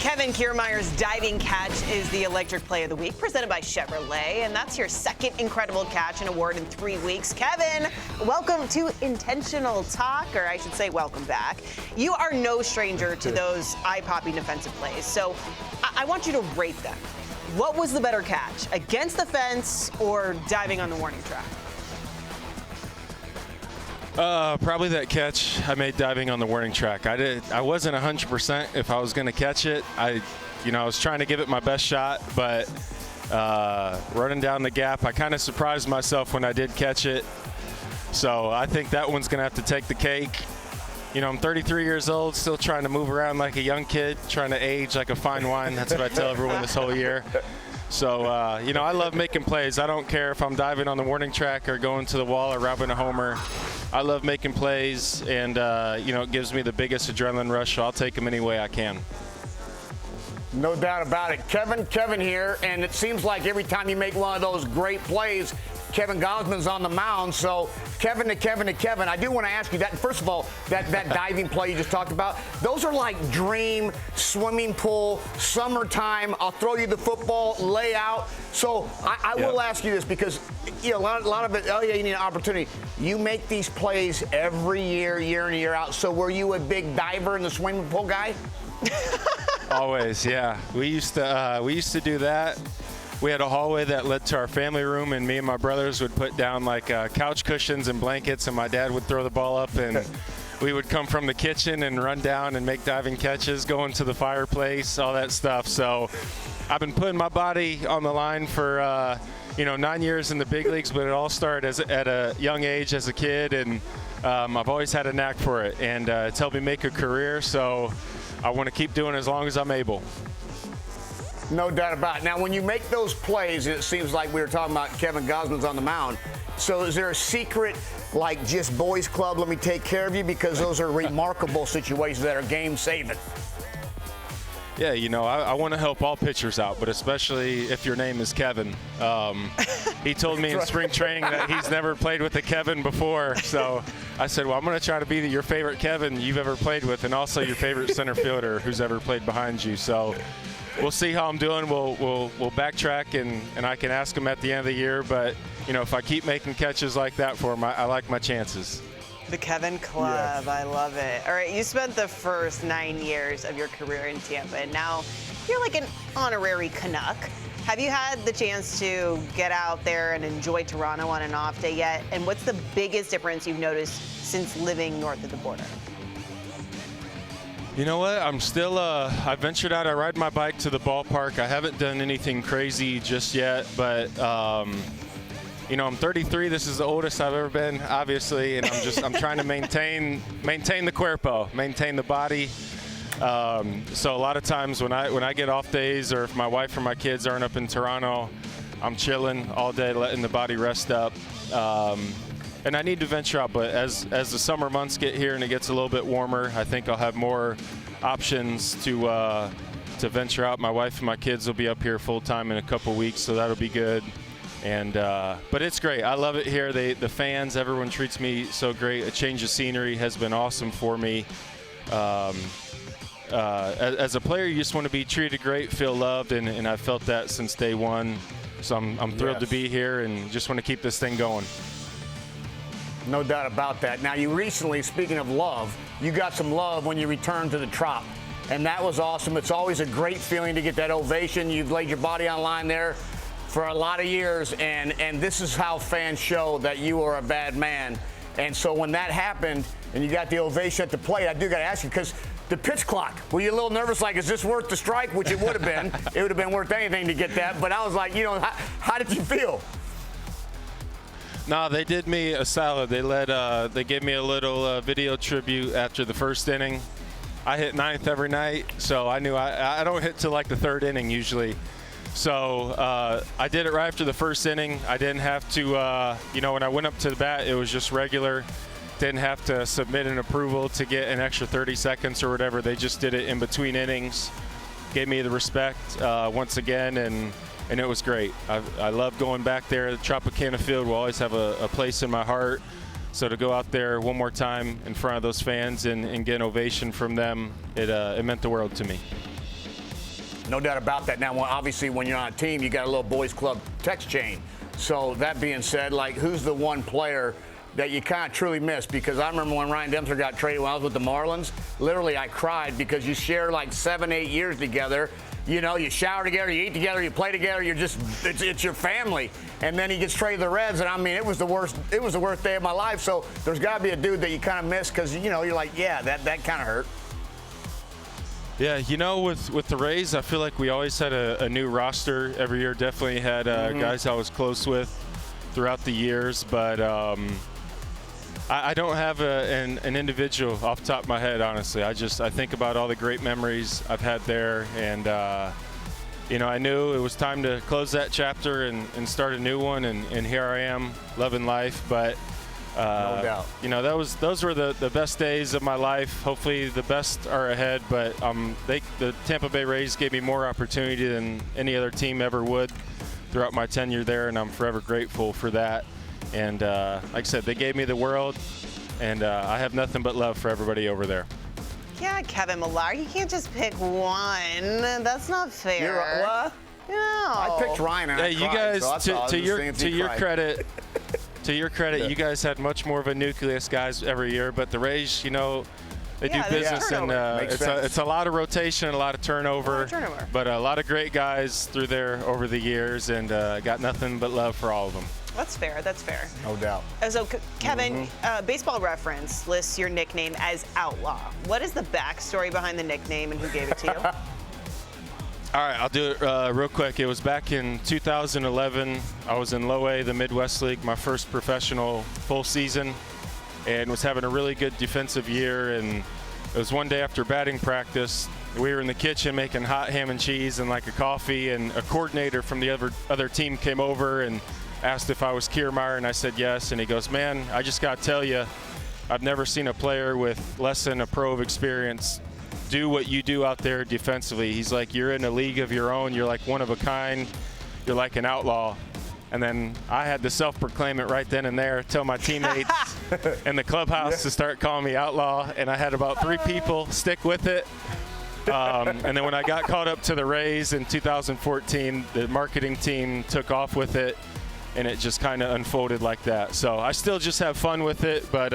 Kevin Kiermaier's diving catch is the electric play of the week, presented by Chevrolet, and that's your second incredible catch and award in 3 weeks. Kevin, welcome to Intentional Talk, or I should say welcome back. You are no stranger to those eye-popping defensive plays, so I want you to rate them. What was the better catch, against the fence or diving on the warning track? Probably that catch I made diving on the warning track. I wasn't 100% if I was going to catch it. I was trying to give it my best shot, but running down the gap, I kind of surprised myself when I did catch it. So I think that one's going to have to take the cake. I'm 33 years old, still trying to move around like a young kid, trying to age like a fine wine. That's what I tell everyone this whole year. So, I love making plays. I don't care if I'm diving on the warning track or going to the wall or robbing a homer. I love making plays, and, it gives me the biggest adrenaline rush, so I'll take them any way I can. No doubt about it. Kevin here, and it seems like every time you make one of those great plays, Kevin Gosman's on the mound. So Kevin, I do want to ask you that. First of all, that diving play you just talked about, those are like dream swimming pool, summertime, I'll throw you the football, lay out. So I will ask you this because, a lot of it, you need an opportunity. You make these plays every year in and year out. So were you a big diver in the swimming pool guy? Always, yeah. We used to do that. We had a hallway that led to our family room, and me and my brothers would put down like couch cushions and blankets, and my dad would throw the ball up, and we would come from the kitchen and run down and make diving catches, go into the fireplace, all that stuff. So I've been putting my body on the line for 9 years in the big leagues, but it all started at a young age as a kid, and I've always had a knack for it, and it's helped me make a career, so I want to keep doing it as long as I'm able. No doubt about it. Now, when you make those plays, it seems like we were talking about Kevin Gosman's on the mound. So is there a secret, like just boys club, let me take care of you? Because those are remarkable situations that are game-saving. Yeah, I want to help all pitchers out, but especially if your name is Kevin. He told me in spring training that he's never played with a Kevin before. So I said, well, I'm going to try to be your favorite Kevin you've ever played with, and also your favorite center fielder who's ever played behind you. So we'll see how I'm doing. We'll backtrack, and I can ask him at the end of the year. But, if I keep making catches like that for him, I like my chances. The Kevin Club, yes. I love it. All right, you spent the first 9 years of your career in Tampa, and now you're like an honorary Canuck. Have you had the chance to get out there and enjoy Toronto on an off day yet? And what's the biggest difference you've noticed since living north of the border? You know what? I'm still, I ventured out. I ride my bike to the ballpark. I haven't done anything crazy just yet, but, I'm 33. This is the oldest I've ever been, obviously, and I'm trying to maintain the cuerpo, maintain the body. So a lot of times when I get off days, or if my wife or my kids aren't up in Toronto, I'm chilling all day, letting the body rest up. And I need to venture out, but as the summer months get here and it gets a little bit warmer, I think I'll have more options to venture out. My wife and my kids will be up here full time in a couple weeks, so that'll be good. And but it's great. I love it here. The fans, everyone treats me so great. A change of scenery has been awesome for me. As a player, you just want to be treated great, feel loved, and I've felt that since day one. So I'm thrilled to be here and just want to keep this thing going. No doubt about that. Now, you recently, speaking of love, you got some love when you returned to the Trop, and that was awesome. It's always a great feeling to get that ovation. You've laid your body on line there for a lot of years, and this is how fans show that you are a bad man. And so when that happened and you got the ovation at the plate, I do got to ask you, because the pitch clock, were you a little nervous, like, is this worth the strike? Which it would have been. It would have been worth anything to get that. But I was like, how did you feel? No, they did me a solid. They gave me a little video tribute after the first inning. I hit ninth every night, so I knew I don't hit till like the third inning usually. So I did it right after the first inning. I didn't have to, when I went up to the bat, it was just regular. Didn't have to submit an approval to get an extra 30 seconds or whatever. They just did it in between innings. Gave me the respect once again, and it was great. I love going back there. The Tropicana Field will always have a place in my heart. So to go out there one more time in front of those fans and get an ovation from them, it meant the world to me. No doubt about that. Now, obviously, when you're on a team, you got a little boys club text chain. So that being said, like, who's the one player that you kind of truly miss? Because I remember when Ryan Dempster got traded when I was with the Marlins, literally I cried because you share like 7-8 years together. You know, you shower together, you eat together, you play together. You're just, it's your family. And then he gets traded to the Reds, and I mean, it was the worst day of my life. So there's got to be a dude that you kind of miss because, you know, you're like, yeah, that kind of hurt. Yeah, you know, with the Rays, I feel like we always had a new roster every year. Definitely had guys I was close with throughout the years, but I don't have an individual off the top of my head, honestly. I think about all the great memories I've had there, and you know, I knew it was time to close that chapter and start a new one, and here I am, loving life. But no doubt. You know, those were the best days of my life. Hopefully the best are ahead, but the Tampa Bay Rays gave me more opportunity than any other team ever would throughout my tenure there, and I'm forever grateful for that. And like I said, they gave me the world, and I have nothing but love for everybody over there. Yeah, Kevin Millar, you can't just pick one. That's not fair. You're what? No. I picked Ryan. And Yeah, I you cried, guys, so to your credit. To your credit, Yeah. you guys had much more of a nucleus, guys, every year. But the Rays, you know, they do business, and it's a lot of rotation, a lot of turnover. But a lot of great guys through there over the years, and got nothing but love for all of them. That's fair. That's fair. No doubt. So, Kevin, Baseball Reference lists your nickname as Outlaw. What is the backstory behind the nickname, and who gave it to you? All right, I'll do it real quick. It was back in 2011. I was in Low A, the Midwest League, my first professional full season, and was having a really good defensive year. And it was one day after batting practice. We were in the kitchen making hot ham and cheese and like a coffee, and a coordinator from the other team came over and asked if I was Kiermaier, and I said yes. And he goes, "Man, I just got to tell you, I've never seen a player with less than a pro of experience do what you do out there defensively." He's like, "You're in a league of your own. You're like one of a kind. You're like an outlaw." And then I had to self-proclaim it right then and there, tell my teammates in the clubhouse to start calling me outlaw, and I had about 3 people stick with it. And then when I got called up to the Rays in 2014, the marketing team took off with it, and it just kind of unfolded like that. So I still just have fun with it, but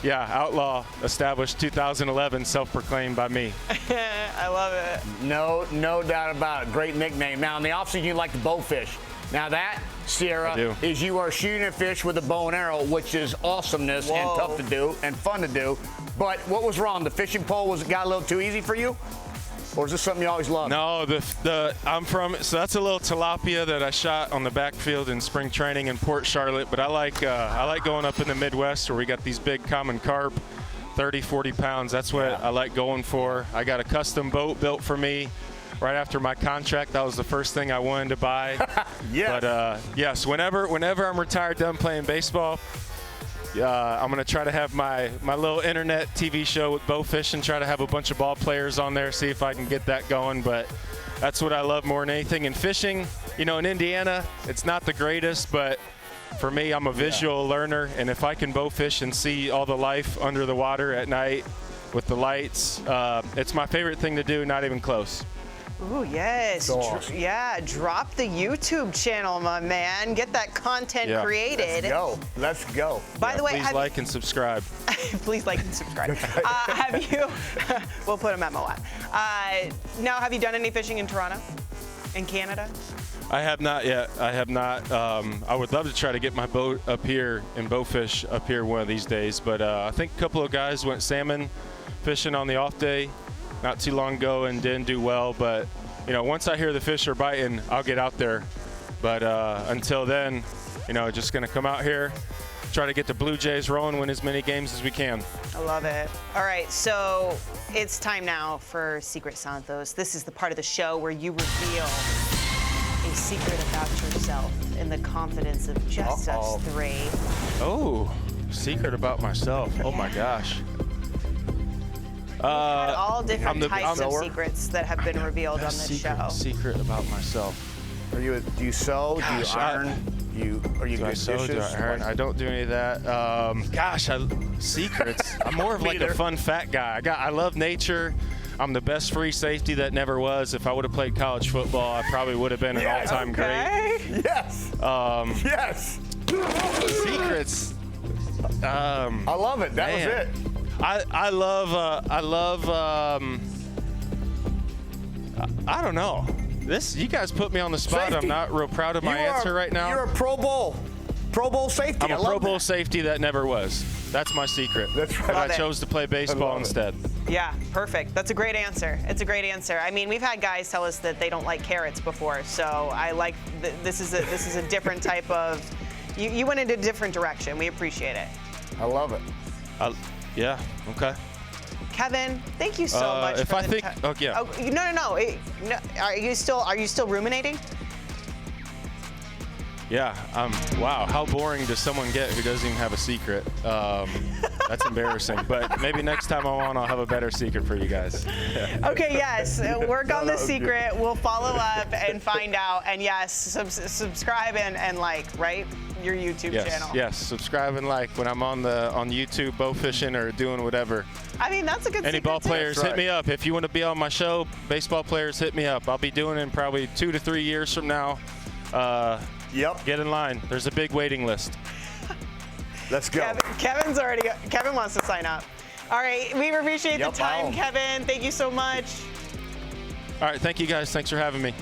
yeah, Outlaw established 2011, self-proclaimed by me. I love it. No doubt about it. Great nickname. Now, in the offseason, you like to bowfish. Now, that, Sierra, is you are shooting a fish with a bow and arrow, which is awesomeness and tough to do and fun to do. But what was wrong? The fishing pole got a little too easy for you? Or is this something you always loved? No, so that's a little tilapia that I shot on the backfield in spring training in Port Charlotte. But I like going up in the Midwest where we got these big common carp, 30, 40 pounds. That's what I like going for. I got a custom boat built for me right after my contract. That was the first thing I wanted to buy. But yes, whenever I'm retired, done playing baseball, I'm going to try to have my little internet TV show with bow fishing, try to have a bunch of ball players on there, see if I can get that going. But that's what I love more than anything. And fishing, you know, in Indiana, it's not the greatest, but for me, I'm a visual learner. And if I can bow fish and see all the life under the water at night with the lights, it's my favorite thing to do, not even close. Ooh, yes. Awesome. Yeah, drop the YouTube channel, my man. Get that content created. Let's go. By the way, please like and subscribe. Please like and subscribe. Have you? We'll put a memo on. Now, have you done any fishing in Toronto, in Canada? I have not yet. I have not. I would love to try to get my boat up here and bowfish up here one of these days. But I think a couple of guys went salmon fishing on the off day not too long ago and didn't do well. But, you know, once I hear the fish are biting, I'll get out there. But until then, you know, just going to come out here, try to get the Blue Jays rolling, win as many games as we can. I love it. All right, so it's time now for Secret Santos. This is the part of the show where you reveal a secret about yourself in the confidence of just us 3. Oh, secret about myself. Oh, my gosh. All different types of secrets that have been revealed on this show. Secret about myself. Do you sew? Gosh, do you iron? Are you do good I sew? dishes? Do I iron? I don't do any of that. Secrets. I'm more of like a fun fat guy. I love nature. I'm the best free safety that never was. If I would have played college football, I probably would have been an all-time great. Yes. Yes. Secrets. I love it. That was it. I love. I don't know. You guys put me on the spot. Safety. I'm not real proud of my answer right now. You're a Pro Bowl safety. I'm a Pro Bowl safety that never was. That's my secret. That's right. But I chose to play baseball instead. Yeah, perfect. That's a great answer. It's a great answer. I mean, we've had guys tell us that they don't like carrots before, so I like this is a different type of. You went in a different direction. We appreciate it. I love it. Yeah. Okay. Kevin, thank you so much. If for I the think, yeah. Oh, no. Are you still ruminating? Yeah. Wow. How boring does someone get who doesn't even have a secret? That's embarrassing. But maybe next time I'm on, I'll have a better secret for you guys. Okay. Yes. Work on the secret. We'll follow up and find out. And yes, subscribe and like, right? Your YouTube channel. Yes. Subscribe and like when I'm on YouTube, bow fishing or doing whatever. I mean, that's a good. Any ball players, hit me up. If you want to be on my show, baseball players, hit me up. I'll be doing it in probably 2 to 3 years from now. Yep. Get in line. There's a big waiting list. Let's go. Kevin wants to sign up. All right. We appreciate the time, Kevin. Thank you so much. All right. Thank you guys. Thanks for having me.